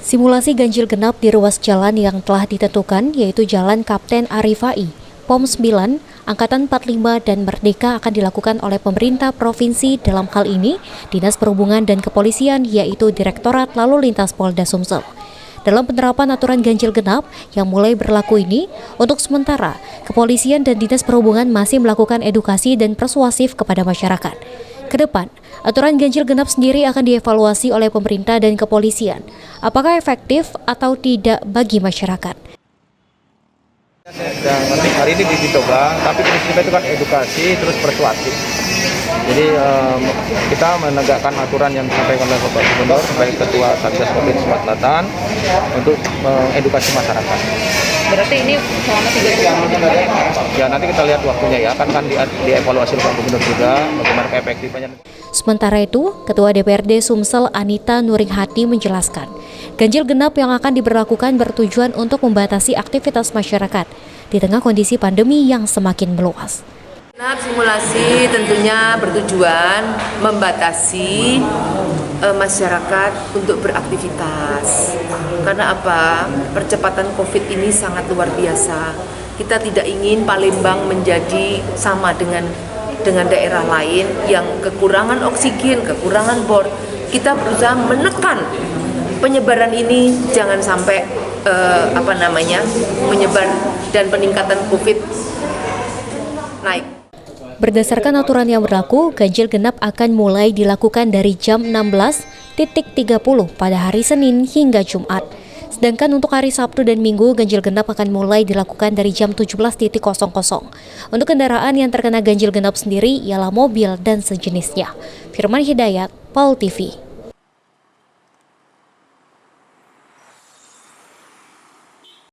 Simulasi ganjil genap di ruas jalan yang telah ditentukan yaitu Jalan Kapten Arifai, POM 9, Angkatan 45 dan Merdeka akan dilakukan oleh pemerintah provinsi. Dalam hal ini, Dinas Perhubungan dan Kepolisian yaitu Direktorat Lalu Lintas Polda Sumsel. Dalam penerapan aturan ganjil genap yang mulai berlaku ini, untuk sementara, Kepolisian dan Dinas Perhubungan masih melakukan edukasi dan persuasif kepada masyarakat. Kedepan, aturan ganjil genap sendiri akan dievaluasi oleh pemerintah dan kepolisian. Apakah efektif atau tidak bagi masyarakat? Dan hari ini dicoba, tapi prinsipnya itu kan edukasi terus persuasif. Jadi kita menegakkan aturan yang disampaikan oleh Bapak Gubernur sebagai Ketua Satgas Covid Sumatera Selatan untuk mengedukasi masyarakat. Berarti ini selama 3 bulan? Ya nanti kita lihat waktunya ya, kan dievaluasi oleh Pak Gubernur juga bagaimana efektifnya. Sementara itu, Ketua DPRD Sumsel Anita Nuringhati menjelaskan, ganjil genap yang akan diberlakukan bertujuan untuk membatasi aktivitas masyarakat di tengah kondisi pandemi yang semakin meluas. Simulasi tentunya bertujuan membatasi masyarakat untuk beraktivitas. Karena apa? Percepatan COVID ini sangat luar biasa. Kita tidak ingin Palembang menjadi sama dengan daerah lain yang kekurangan oksigen, kekurangan bor. Kita berusaha menekan penyebaran ini jangan sampai menyebar dan peningkatan COVID naik. Berdasarkan aturan yang berlaku, ganjil genap akan mulai dilakukan dari jam 16.30 pada hari Senin hingga Jumat. Sedangkan untuk hari Sabtu dan Minggu, ganjil genap akan mulai dilakukan dari jam 17.00. Untuk kendaraan yang terkena ganjil genap sendiri ialah mobil dan sejenisnya. Firman Hidayat, PAL TV.